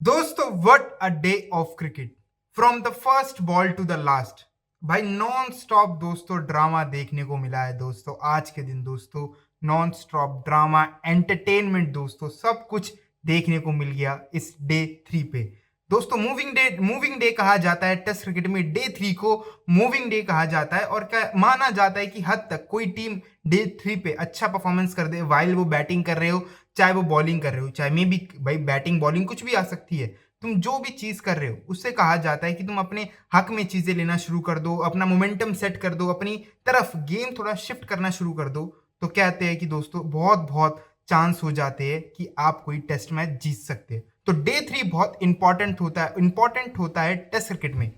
दोस्तों what a day of cricket from the first ball to the last. भाई non stop दोस्तों drama देखने को मिला है दोस्तों। आज के दिन दोस्तों नॉन स्टॉप ड्रामा एंटरटेनमेंट दोस्तों सब कुछ देखने को मिल गया इस डे 3 पे। दोस्तों मूविंग डे कहा जाता है टेस्ट क्रिकेट में। डे 3 को मूविंग डे कहा जाता है और क्या माना जाता है कि हद तक कोई टीम डे 3 पे अच्छा परफॉर्मेंस कर दे वाइल वो बैटिंग कर रहे हो, चाहे वो बॉलिंग कर रहे हो, चाहे मे भी भाई बैटिंग बॉलिंग कुछ भी आ सकती है। तुम जो भी चीज कर रहे हो उससे कहा जाता है कि तुम अपने हक में चीजें लेना शुरू कर दो, अपना मोमेंटम सेट कर दो, अपनी तरफ गेम थोड़ा शिफ्ट करना शुरू कर दो। तो कहते हैं कि दोस्तों बहुत बहुत चांस हो जाते हैं कि आप कोई टेस्ट मैच जीत सकते हैं। तो डे 3 बहुत इंपॉर्टेंट होता है टेस्ट क्रिकेट में।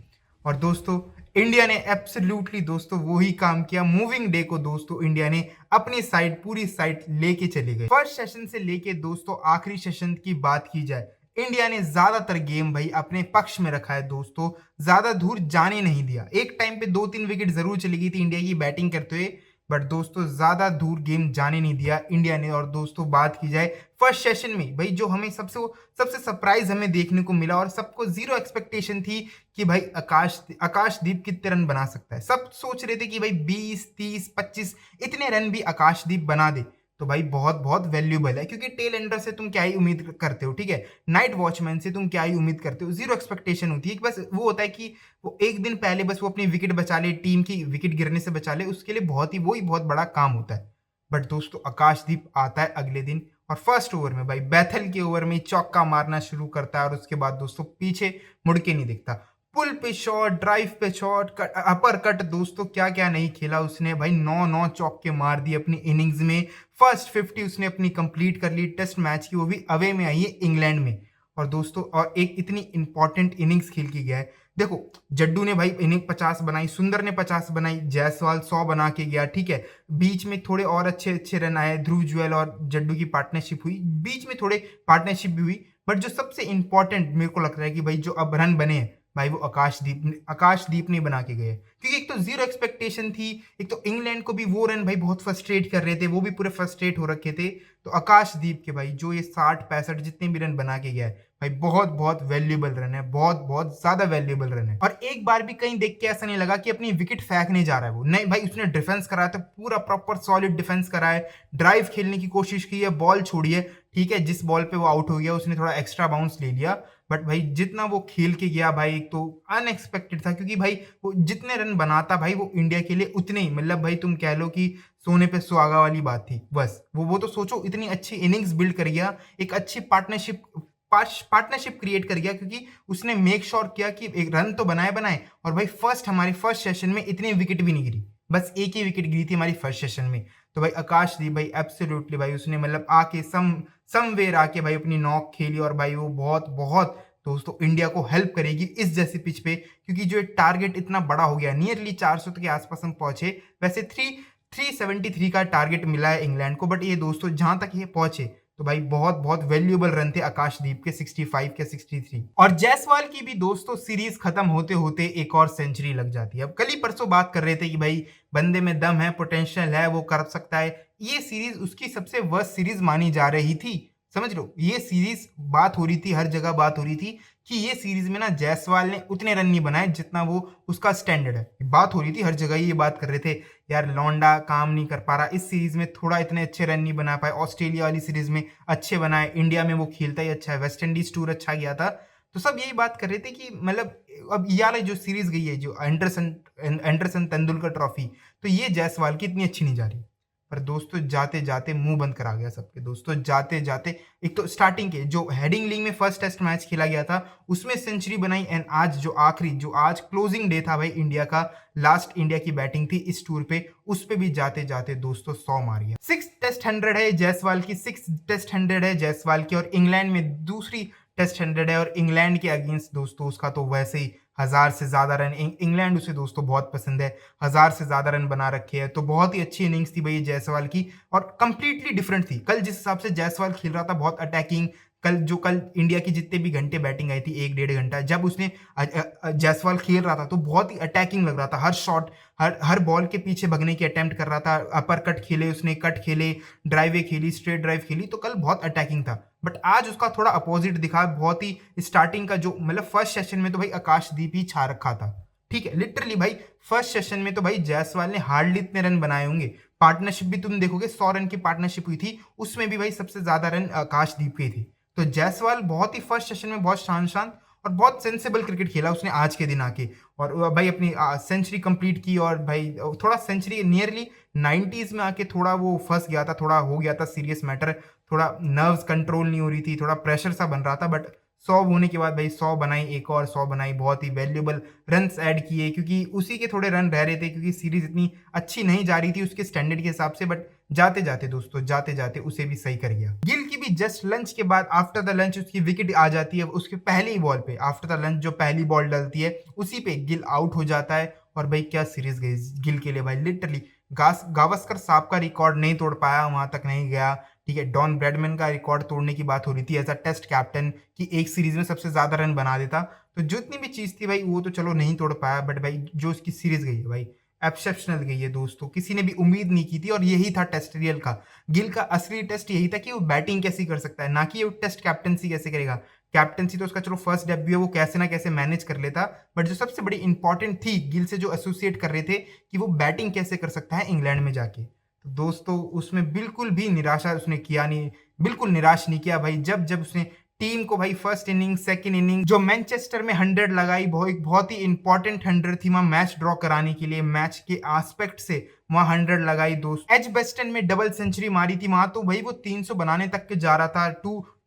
और दोस्तों इंडिया ने एब्सोल्युटली दोस्तों वो ही काम किया। मूविंग डे को दोस्तों इंडिया ने अपनी साइड पूरी साइड लेके चले गए। फर्स्ट सेशन से लेके दोस्तों आखिरी सेशन की बात की जाए, इंडिया ने ज्यादातर गेम भाई अपने पक्ष में रखा है दोस्तों, ज्यादा दूर जाने नहीं दिया। एक टाइम पे 2-3 विकेट जरूर चली गई थी इंडिया की बैटिंग करते हुए, बट दोस्तों ज्यादा दूर गेम जाने नहीं दिया इंडिया ने। और दोस्तों बात की जाए फर्स्ट सेशन में भाई जो हमें सबसे सरप्राइज हमें देखने को मिला और सबको जीरो एक्सपेक्टेशन थी कि भाई आकाशदीप कितने रन बना सकता है। सब सोच रहे थे कि भाई 20, 30, 25 इतने रन भी आकाशदीप बना दे तो भाई बहुत बहुत वैल्यूबल है। क्योंकि टेल एंडर से तुम क्या ही उम्मीद करते हो, ठीक है, नाइट वॉचमैन से तुम क्या ही उम्मीद करते हो। जीरो एक्सपेक्टेशन होती है कि बस वो होता है कि वो एक दिन पहले बस वो अपनी विकेट बचा ले, टीम की विकेट गिरने से बचा ले, उसके लिए वही बहुत बड़ा काम होता है। बट दोस्तों आकाशदीप आता है अगले दिन और फर्स्ट ओवर में भाई बैथल के ओवर में चौका मारना शुरू करता है और उसके बाद दोस्तों पीछे मुड़ के नहीं दिखता। पुल पे शॉट, ड्राइव पे शॉट, अपर कट, दोस्तों क्या क्या नहीं खेला उसने भाई। 9 चौके मार दिए अपनी इनिंग्स में। फर्स्ट 50 उसने अपनी कंप्लीट कर ली टेस्ट मैच की, वो भी अवे में आई है इंग्लैंड में। और दोस्तों और एक इतनी इंपॉर्टेंट इनिंग्स खेल के गया है। देखो जड्डू ने भाई इनिंग 50 बनाई, सुंदर ने 50 बनाई, जायसवाल 100 बना के गया, ठीक है। बीच में थोड़े और अच्छे अच्छे रन आए, ध्रुव जुएल और जड्डू की पार्टनरशिप हुई, बीच में थोड़े पार्टनरशिप भी हुई। बट जो सबसे इंपॉर्टेंट मेरे को लग रहा है कि भाई जो अब रन बने हैं भाई वो आकाशदीप ने बना के गए। क्योंकि एक तो जीरो एक्सपेक्टेशन थी, एक तो इंग्लैंड को भी वो रन भाई बहुत फ्रस्ट्रेट कर रहे थे, वो भी पूरे फ्रस्ट्रेट हो रखे थे। तो आकाशदीप के भाई जो ये 60-65 जितने भी रन बना के गया है भाई बहुत बहुत वैल्यूएबल रन है, बहुत बहुत ज्यादा वैल्यूएबल रन है। और एक बार भी कहीं देख के ऐसा नहीं लगा कि अपनी विकेट फेंकने जा रहा है वो, नहीं भाई उसने डिफेंस कराया तो पूरा प्रॉपर सॉलिड डिफेंस करा है, ड्राइव खेलने की कोशिश की है, बॉल छोड़ी है, ठीक है। जिस बॉल पे वो आउट हो गया उसने थोड़ा एक्स्ट्रा बाउंस ले लिया, बट भाई जितना वो खेल के गया भाई एक तो अनएक्सपेक्टेड था। क्योंकि भाई वो जितने रन बनाता भाई वो इंडिया के लिए उतने ही, मतलब भाई तुम कह लो कि सोने पे सुहागा वाली बात थी बस। वो तो सोचो इतनी अच्छी इनिंग्स बिल्ड कर गया, एक अच्छी पार्टनरशिप क्रिएट कर गया। क्योंकि उसने मेक श्योर किया कि एक रन तो बनाए बनाए और भाई हमारी फर्स्ट सेशन में इतनी विकेट भी नहीं गिरी, बस एक ही विकेट गिरी थी हमारी फर्स्ट सेशन में। तो भाई आकाशदीप भाई एब्सोल्युटली भाई उसने मतलब आके समवेयर आके भाई अपनी नॉक खेली और भाई वो बहुत बहुत दोस्तों इंडिया को हेल्प करेगी इस जैसी पिच पे। क्योंकि जो टारगेट इतना बड़ा हो गया, नियरली 400 के आसपास हम पहुंचे। वैसे 373 का टारगेट मिला है इंग्लैंड को, बट ये दोस्तों जहां तक ये पहुंचे तो भाई बहुत बहुत वैल्यूएबल रन थे आकाशदीप के, 65 के 63। और जायसवाल की भी दोस्तों सीरीज खत्म होते होते एक और सेंचुरी लग जाती है। अब कल ही परसों बात कर रहे थे कि भाई बंदे में दम है, पोटेंशियल है, वो कर सकता है। ये सीरीज उसकी सबसे वर्स्ट सीरीज मानी जा रही थी, समझ लो। ये सीरीज बात हो रही थी, हर जगह बात हो रही थी कि ये सीरीज में ना जायसवाल ने उतने रन नहीं बनाए जितना वो उसका स्टैंडर्ड है। बात हो रही थी हर जगह, ये बात कर रहे थे यार लौंडा काम नहीं कर पा रहा इस सीरीज में, थोड़ा इतने अच्छे रन नहीं बना पाए। ऑस्ट्रेलिया वाली सीरीज में अच्छे बनाए, इंडिया में वो खेलता ही अच्छा है, वेस्ट इंडीज टूर अच्छा गया था। तो सब यही बात कर रहे थे कि मतलब अब ये वाली जो सीरीज गई है जो एंडरसन तेंदुलकर ट्रॉफी, तो ये जायसवाल की इतनी अच्छी नहीं जा रही। पर दोस्तों जाते जाते मुंह बंद करा गया सबके। दोस्तों जाते जाते एक तो स्टार्टिंग के जो हेडिंग लीग में फर्स्ट टेस्ट मैच खेला गया था उसमें सेंचुरी बनाई, एंड आज क्लोजिंग डे था भाई इंडिया का, लास्ट इंडिया की बैटिंग थी इस टूर पे, उस पे भी जाते जाते दोस्तों 100 मार गया। 6 टेस्ट 100 है जायसवाल की, 6 टेस्ट 100 है जायसवाल की। और इंग्लैंड में दूसरी टेस्ट 100 है और इंग्लैंड के अगेंस्ट दोस्तों उसका तो वैसे ही 1000 से ज्यादा रन, इंग्लैंड उसे दोस्तों बहुत पसंद है, 1000 से ज्यादा रन बना रखे हैं। तो बहुत ही अच्छी इनिंग्स थी भाई जायसवाल की और कंप्लीटली डिफरेंट थी। कल जिस हिसाब से जायसवाल खेल रहा था बहुत अटैकिंग, कल इंडिया की जितने भी घंटे बैटिंग आई थी 1 डेढ़ घंटा, जब उसने जायसवाल खेल रहा था तो बहुत ही अटैकिंग लग रहा था। हर शॉट, हर बॉल के पीछे भगने की अटेम्प्ट कर रहा था। अपर कट खेले उसने, कट खेले, ड्राइवे खेली, स्ट्रेट ड्राइव खेली, तो कल बहुत अटैकिंग था। बट आज उसका थोड़ा अपोजिट दिखा। बहुत ही स्टार्टिंग का जो मतलब फर्स्ट सेशन में तो भाई आकाशदीप ही छा रखा था। ठीक है, लिटरली भाई फर्स्ट सेशन में तो भाई जायसवाल ने हार्डली इतने रन बनाए होंगे। पार्टनरशिप भी तुम देखोगे, 100 रन की पार्टनरशिप हुई थी, उसमें भी भाई सबसे ज्यादा रन आकाशदीप के थे। तो जायसवाल बहुत ही फर्स्ट सेशन में बहुत शांत शांत और बहुत सेंसिबल क्रिकेट खेला उसने आज के दिन आके, और भाई अपनी सेंचुरी कंप्लीट की। और भाई थोड़ा सेंचुरी नियरली 90s में आके थोड़ा वो फंस गया था, थोड़ा हो गया था सीरियस मैटर, थोड़ा नर्व्स कंट्रोल नहीं हो रही थी, थोड़ा प्रेशर सा बन रहा था। बट 100 होने के बाद भाई 100 बनाई, एक और 100 बनाई, बहुत ही वैल्यूएबल रन्स ऐड किए, क्योंकि उसी के थोड़े रन रह रहे थे, क्योंकि सीरीज इतनी अच्छी नहीं जा रही थी उसके स्टैंडर्ड के हिसाब से। बट जाते जाते दोस्तों, जाते जाते उसे भी सही कर गया। गिल की भी जस्ट लंच के बाद, आफ्टर द लंच उसकी विकेट आ जाती है उसके पहली ही बॉल पे। आफ्टर द लंच जो पहली बॉल डलती है उसी पे गिल आउट हो जाता है। और भाई क्या सीरीज गई गिल के लिए भाई, लिटरली गावस्कर साहब का रिकॉर्ड नहीं तोड़ पाया, वहां तक नहीं गया। ठीक है, डॉन ब्रैडमैन का रिकॉर्ड तोड़ने की बात हो रही थी एज अ टेस्ट कैप्टन, कि एक सीरीज में सबसे ज्यादा रन बना देता। तो जितनी भी चीज थी भाई वो तो चलो नहीं तोड़ पाया, बट भाई जो उसकी सीरीज गई है भाई एक्सेप्शनल गई है दोस्तों। किसी ने भी उम्मीद नहीं की थी, और यही था टेस्ट रियल का। गिल का असली टेस्ट यही था कि वो बैटिंग कैसी कर सकता है, ना कि वो टेस्ट कैप्टनसी कैसे करेगा। कैप्टनसी तो उसका चलो फर्स्ट डेब्यू है, वो कैसे ना कैसे मैनेज कर लेता। बट जो सबसे बड़ी इंपॉर्टेंट थी गिल से जो एसोसिएट कर रहे थे, कि वो बैटिंग कैसे कर सकता है इंग्लैंड में जाके, तो दोस्तों उसमें बिल्कुल भी निराशा उसने किया नहीं, बिल्कुल निराश नहीं किया भाई। जब जब उसने टीम को भाई फर्स्ट इनिंग, सेकंड इनिंग, जो मैनचेस्टर में 100 लगाई, बहुत ही इंपॉर्टेंट 100 थी वहां मैच ड्रॉ कराने के लिए, मैच के एस्पेक्ट से वहां 100 लगाई दोस्त। एज बेस्टन में डबल सेंचुरी मारी थी वहां, तो भाई वो 300 बनाने तक के जा रहा था।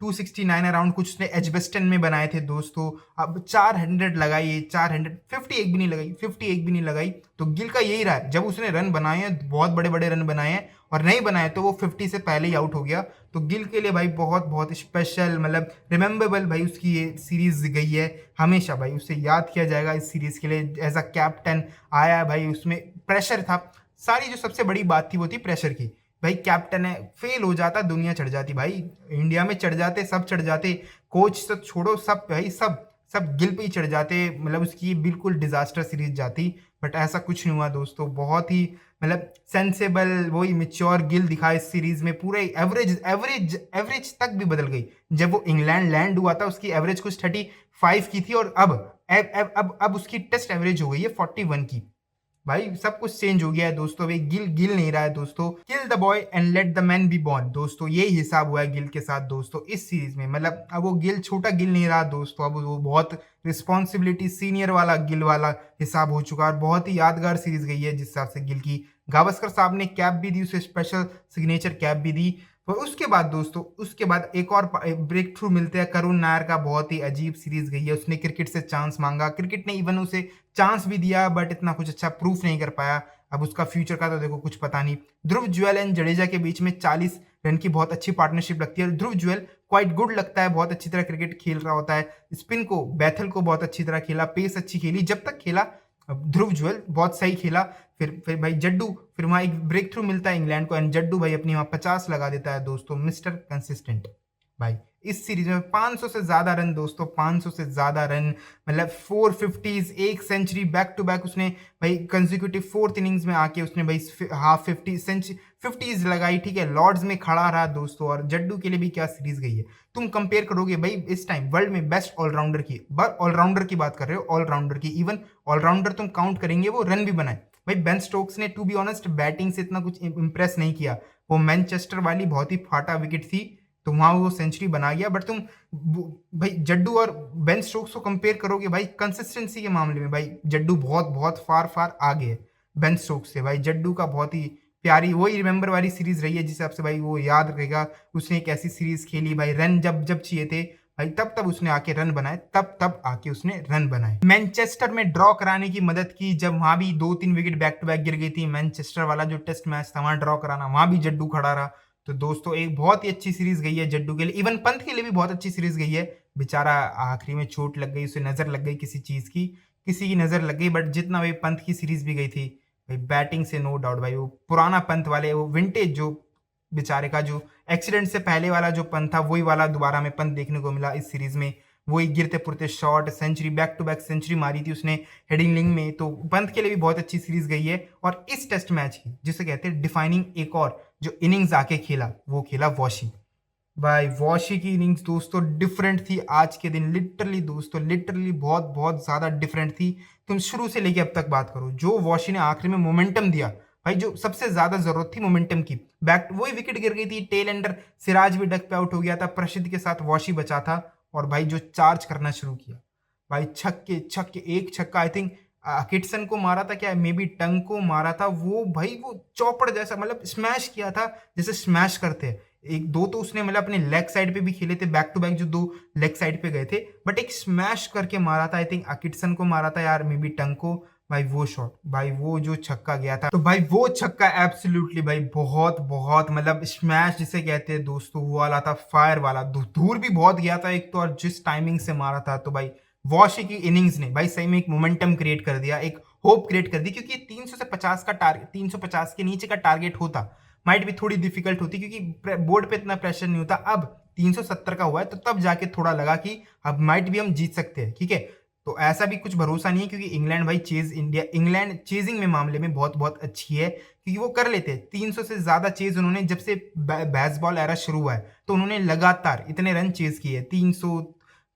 269 अराउंड कुछ उसने एजबेस्टन में बनाए थे दोस्तों। अब 400 लगाई, 450 एक भी नहीं लगाई, 50 एक भी नहीं लगाई। तो गिल का यही रहा है, जब उसने रन बनाए हैं, बहुत बड़े बड़े रन बनाए हैं, और नहीं बनाए तो वो 50 से पहले ही आउट हो गया। तो गिल के लिए भाई बहुत बहुत स्पेशल, मतलब रिमेम्बरेबल भाई उसकी ये सीरीज गई है। हमेशा भाई उसे याद किया जाएगा इस सीरीज के लिए। एज अ कैप्टन आया है भाई, उसमें प्रेशर था। सारी जो सबसे बड़ी बात थी वो थी प्रेशर की। भाई कैप्टन है, फेल हो जाता दुनिया चढ़ जाती भाई, इंडिया में चढ़ जाते, सब चढ़ जाते, कोच तो छोड़ो, सब भाई सब सब गिल पे ही चढ़ जाते, मतलब उसकी बिल्कुल डिजास्टर सीरीज जाती। बट ऐसा कुछ नहीं हुआ दोस्तों, बहुत ही मतलब सेंसेबल, वही मिच्योर गिल दिखा इस सीरीज में। पूरे एवरेज तक भी बदल गई। जब वो इंग्लैंड लैंड हुआ था उसकी एवरेज कुछ 35 की थी, और अब उसकी टेस्ट एवरेज हो गई है 41 की। भाई सब कुछ चेंज हो गया है दोस्तों। अभी गिल गिल नहीं रहा है दोस्तों। Kill the boy and let the man be born दोस्तों, यही हिसाब हुआ है गिल के साथ दोस्तों इस सीरीज में। मतलब अब वो गिल छोटा गिल नहीं रहा दोस्तों, अब वो बहुत रिस्पॉन्सिबिलिटी सीनियर वाला गिल वाला हिसाब हो चुका है। और बहुत ही यादगार सीरीज गई है जिस हिसाब से गिल की। गावस्कर साहब ने कैप भी दी उसे, स्पेशल सिग्नेचर कैप भी दी। तो उसके बाद दोस्तों, उसके बाद एक और ब्रेक थ्रू मिलते हैं करुण नायर का। बहुत ही अजीब सीरीज गई है, उसने क्रिकेट से चांस मांगा, क्रिकेट ने इवन उसे चांस भी दिया, बट इतना कुछ अच्छा प्रूफ नहीं कर पाया। अब उसका फ्यूचर का तो देखो कुछ पता नहीं। ध्रुव जुएल एंड जडेजा के बीच में 40 रन की बहुत अच्छी पार्टनरशिप लगती है। ध्रुव जुएल क्वाइट गुड लगता है, बहुत अच्छी तरह क्रिकेट खेल रहा होता है। स्पिन को, बैथल को बहुत अच्छी तरह खेला, पेस अच्छी खेली जब तक खेला। ध्रुव जुएल बहुत सही खेला। फिर भाई जड्डू, फिर वहां एक ब्रेक थ्रू मिलता है इंग्लैंड को, एंड जड्डू भाई अपनी वहां 50 लगा देता है दोस्तों, मिस्टर कंसिस्टेंट। भाई इस सीरीज में 500 से ज्यादा रन दोस्तों, 500 से ज्यादा रन, मतलब 450s, एक सेंचुरी बैक टू बैक उसने भाई कंसेक्यूटिव फोर्थ इनिंग्स में आके उसने भाई हाफ 50s लगाई। ठीक है, लॉर्ड्स में खड़ा रहा दोस्तों। और जड्डू के लिए भी क्या सीरीज गई है। तुम कंपेयर करोगे भाई इस टाइम वर्ल्ड में बेस्ट ऑलराउंडर की, ऑलराउंडर की बात कर रहे हो, ऑलराउंडर की, इवन ऑलराउंडर तुम काउंट करेंगे वो रन भी बनाए। भाई बेन स्टोक्स ने टू बी ऑनेस्ट बैटिंग से इतना कुछ इंप्रेस नहीं किया। वो मैनचेस्टर वाली बहुत ही फाटा विकेट थी, तो वहां वो सेंचुरी बना गया। बट तुम भाई जड्डू और बेन स्टोक्स को कंपेयर करोगे भाई कंसिस्टेंसी के मामले में, भाई जड्डू बहुत बहुत फार फार आगे है बेन स्टोक्स से। भाई जड्डू का बहुत ही प्यारी वही रिमेंबर वाली सीरीज रही है, जिस हिसाब से भाई वो याद रहेगा। उसने एक ऐसी सीरीज खेली भाई, रन जब जब चाहिए थे भाई तब तब उसने आके रन बनाए, तब तब आके उसने रन बनाए। मैनचेस्टर में ड्रॉ कराने की मदद की, जब वहां भी 2-3 विकेट बैक टू बैक गिर गई थी। मैनचेस्टर वाला जो टेस्ट मैच था वहां ड्रॉ कराना, वहां भी जड्डू खड़ा रहा। तो दोस्तों एक बहुत ही अच्छी सीरीज गई है जड्डू के लिए, इवन पंत के लिए भी बहुत अच्छी सीरीज गई है। बेचारा आखिरी में चोट लग गई, उसे नजर लग गई किसी चीज की, किसी की नजर लग गई। बट जितना भाई पंत की सीरीज भी गई थी भाई, बैटिंग से नो डाउट भाई, वो पुराना पंत वाले, वो विंटेज जो बेचारे का जो एक्सीडेंट से पहले वाला जो पंत था वही वाला दोबारा हमें पंत देखने को मिला इस सीरीज में। वही गिरते पुरते shot, century, back to back century मारी थी उसने हेडिंग में। तो पंत के लिए भी बहुत अच्छी सीरीज गई है। और इस टेस्ट मैच की जिसे कहते हैं डिफाइनिंग एक और जो इनिंग्स आके खेला वो खेला वॉशी। भाई वॉशी की इनिंग्स दोस्तों डिफरेंट थी आज के दिन, लिटरली दोस्तों, लिटरली बहुत बहुत ज्यादा डिफरेंट थी। तुम शुरू से लेके अब तक बात करो, जो वॉशी ने आखिरी में मोमेंटम दिया भाई, जो सबसे ज्यादा जरूरत थी मोमेंटम की, बैक वही विकेट गिर गई थी, टेल एंडर सिराज भी डक पे आउट हो गया था, प्रसिद्ध के साथ वॉशी बचा था। और भाई जो चार्ज करना शुरू किया भाई, छक्के छक्के, एक छक्का आई थिंक किटसन को मारा था, क्या मे बी टंग को मारा था, वो भाई वो चौपड़ जैसा मतलब स्मैश किया था जैसे स्मैश करते हैं। एक दो तो उसने मतलब अपने लेग साइड पे भी खेले थे, बैक टू बैक जो दो लेग साइड पे गए थे, बट एक स्मैश करके मारा था आई थिंक किटसन को मारा था यार, मे बी टंग को। भाई वो शॉट, भाई वो जो छक्का गया था, तो भाई वो छक्का एब्सोल्युटली भाई बहुत बहुत मतलब स्मैश जिसे कहते हैं दोस्तों, वो वाला था, फायर वाला, दूर भी बहुत गया था एक तो, और जिस टाइमिंग से मारा था। तो भाई वॉशी की इनिंग्स ने भाई सही में एक मोमेंटम क्रिएट कर दिया, एक होप क्रिएट कर दी, क्योंकि 300 से 50 का टारगेट, 350 के नीचे का टारगेट होता माइट भी थोड़ी डिफिकल्ट होती, क्योंकि बोर्ड पे इतना प्रेशर नहीं होता। अब 370 का हुआ है तो तब जाके थोड़ा लगा कि अब माइट भी हम जीत सकते हैं, ठीक है। तो ऐसा भी कुछ भरोसा नहीं है, क्योंकि इंग्लैंड भाई इंग्लैंड चेजिंग में मामले में बहुत बहुत अच्छी है, क्योंकि वो कर लेते हैं 300 से ज्यादा चेज उन्होंने, जब से बेसबॉल एरा शुरू हुआ है तो उन्होंने लगातार इतने रन चेज किए, 300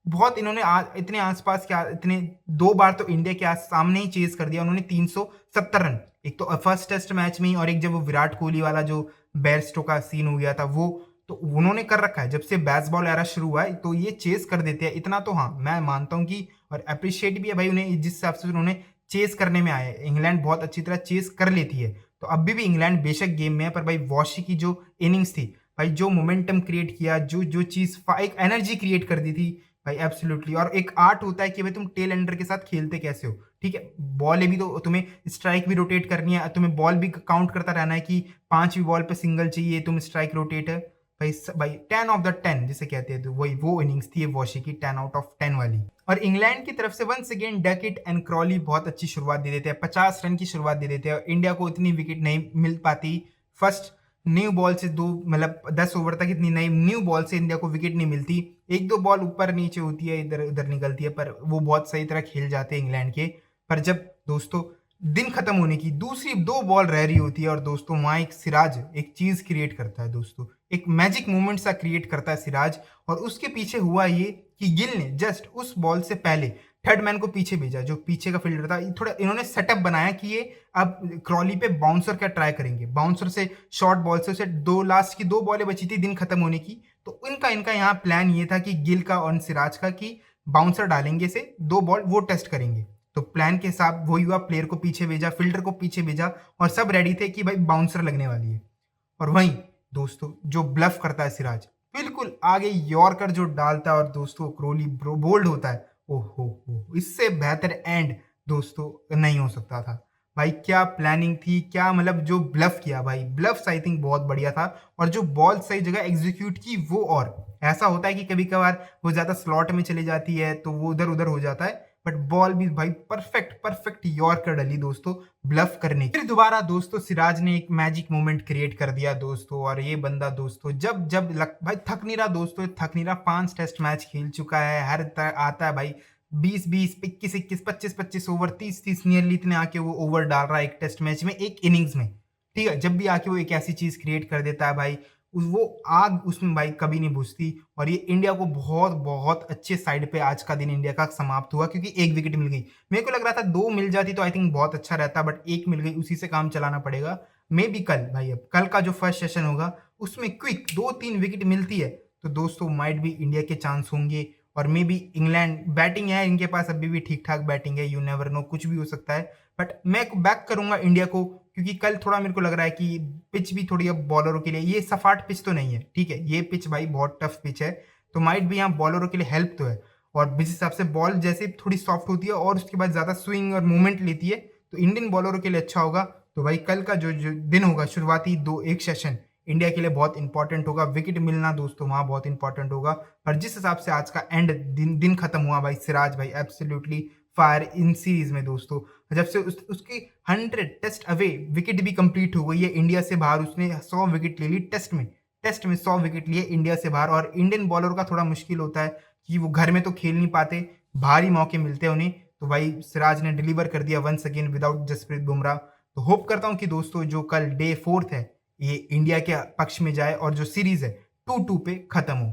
बहुत इन्होंने इतने आसपास क्या, इतने दो बार तो इंडिया के सामने ही चेज कर दिया उन्होंने 370 रन, एक तो फर्स्ट टेस्ट मैच में ही, और एक जब वो विराट कोहली वाला जो बेयरस्टो का सीन हो गया था वो, तो उन्होंने कर रखा है जब से बेसबॉल एरा शुरू हुआ है, तो ये चेस कर देते हैं इतना तो हाँ मैं मानता हूँ कि, और अप्रिशिएट भी है भाई उन्हें, जिस हिसाब से उन्होंने चेस करने में आए, इंग्लैंड बहुत अच्छी तरह चेस कर लेती है। तो अभी भी इंग्लैंड बेशक गेम में है, पर भाई वॉशी की जो इनिंग्स थी भाई, जो मोमेंटम क्रिएट किया, जो जो चीज एक एनर्जी क्रिएट कर दी थी भाई एब्सोल्युटली। और एक आर्ट होता है कि भाई तुम टेल एंडर के साथ खेलते कैसे हो, ठीक है, बॉल भी तो तुम्हें स्ट्राइक भी रोटेट करनी है, तुम्हें बॉल भी काउंट करता रहना है कि 5वीं बॉल पे सिंगल चाहिए, तुम स्ट्राइक रोटेट है भाई 10 ऑफ द 10 जिसे कहते हैं, तो वही वो इनिंग्स थी वॉशी की 10 आउट ऑफ 10 वाली। और इंग्लैंड की तरफ से वंस अगेन डकिट एंड क्रॉली बहुत अच्छी शुरुआत दे देते हैं, 50 रन की शुरुआत दे देते हैं, इंडिया को इतनी विकेट नहीं मिल पाती। फर्स्ट न्यू बॉल से दो मतलब 10 ओवर तक इतनी नई न्यू बॉल से इंडिया को विकेट नहीं मिलती, एक दो बॉल ऊपर नीचे होती है, इधर उधर निकलती है, पर वो बहुत सही तरह खेल जाते हैं इंग्लैंड के। पर जब दोस्तों दिन खत्म होने की दूसरी दो बॉल रह रही होती है, और दोस्तों वहां एक सिराज एक चीज क्रिएट करता है दोस्तों, एक मैजिक मूवमेंट सा क्रिएट करता है सिराज, और उसके पीछे हुआ ये कि गिल ने जस्ट उस बॉल से पहले थर्ड मैन को पीछे भेजा, जो पीछे का फील्डर था, थोड़ा इन्होंने सेटअप बनाया कि ये अब क्रॉली पे बाउंसर का ट्राई करेंगे, बाउंसर से शॉर्ट बॉल से उसे दो लास्ट की दो बॉलें बची थी दिन खत्म होने की, तो इनका यहाँ प्लान ये था कि गिल का और सिराज का कि बाउंसर डालेंगे से दो बॉल वो टेस्ट करेंगे। तो प्लान के हिसाब वही हुआ, प्लेयर को पीछे भेजा, फील्डर को पीछे भेजा, और सब रेडी थे कि भाई बाउंसर लगने वाली है। और वहीं दोस्तों जो ब्लफ करता है सिराज, बिल्कुल आगे यॉर्कर जो डालता है, और दोस्तों क्रोली बोल्ड होता है, ओहो इससे बेहतर एंड दोस्तों नहीं हो सकता था। भाई क्या प्लानिंग थी, क्या मतलब जो ब्लफ किया भाई, ब्लफ्स आई थिंक बहुत बढ़िया था, और जो बॉल सही जगह एग्जीक्यूट की वो, और ऐसा होता है कि कभी कभार वो ज्यादा स्लॉट में चली जाती है तो वो उधर उधर हो जाता है, बट बॉल भी भाई परफेक्ट परफेक्ट यॉर्कर डली दोस्तों ब्लफ करने की। फिर दोबारा दोस्तों सिराज ने एक मैजिक मोमेंट क्रिएट कर दिया दोस्तों, और ये बंदा दोस्तों जब जब भाई थक नहीं रहा दोस्तों, थक नहीं रहा, 5 टेस्ट मैच खेल चुका है, हर आता है भाई 20-20, 21-21, 25-25 ओवर, 30-30 नियरली इतने आके वो ओवर डाल रहा है एक टेस्ट मैच में, एक इनिंग्स में, ठीक है। जब भी आके वो एक ऐसी चीज क्रिएट कर देता है भाई, वो आग उसमें भाई कभी नहीं बुझती। और ये इंडिया को बहुत बहुत अच्छे साइड पे आज का दिन इंडिया का समाप्त हुआ, क्योंकि एक विकेट मिल गई। मेरे को लग रहा था दो मिल जाती तो आई थिंक बहुत अच्छा रहता, बट एक मिल गई, उसी से काम चलाना पड़ेगा। मे बी कल भाई, अब कल का जो फर्स्ट सेशन होगा उसमें क्विक 2-3 विकेट मिलती है तो दोस्तों माइट भी इंडिया के चांस होंगे। और मे बी इंग्लैंड बैटिंग है इनके पास अभी भी ठीक ठाक बैटिंग है, यू नेवर नो, कुछ भी हो सकता है, बट मैं बैक करूंगा इंडिया को, क्योंकि कल थोड़ा मेरे को लग रहा है कि पिच भी थोड़ी अब बॉलरों के लिए, ये सफाट पिच तो नहीं है, ठीक है, ये पिच भाई बहुत टफ पिच है, तो माइट भी यहाँ बॉलरों के लिए हेल्प तो है। और जिस हिसाब से बॉल जैसे थोड़ी सॉफ्ट होती है और उसके बाद ज्यादा स्विंग और मूवमेंट लेती है, तो इंडियन बॉलरों के लिए अच्छा होगा। तो भाई कल का जो दिन होगा, शुरुआती एक सेशन इंडिया के लिए बहुत इंपॉर्टेंट होगा, विकेट मिलना दोस्तों वहां बहुत इंपॉर्टेंट होगा। पर जिस हिसाब से आज का एंड दिन खत्म हुआ भाई, सिराज भाई एब्सोल्युटली फायर इन सीरीज में दोस्तों। जब से उसकी 100 टेस्ट अवे विकेट भी कंप्लीट हो गई है इंडिया से बाहर, उसने 100 विकेट ले ली टेस्ट में 100 विकेट लिए इंडिया से बाहर। और इंडियन बॉलर का थोड़ा मुश्किल होता है कि वो घर में तो खेल नहीं पाते, भारी मौके मिलते हैं उन्हें। तो भाई सिराज ने डिलीवर कर दिया once again without Jasprit Bumrah. तो होप करता हूं कि दोस्तों जो कल डे 4 है ये इंडिया के पक्ष में जाए और जो सीरीज है 2-2 पे खत्म हो।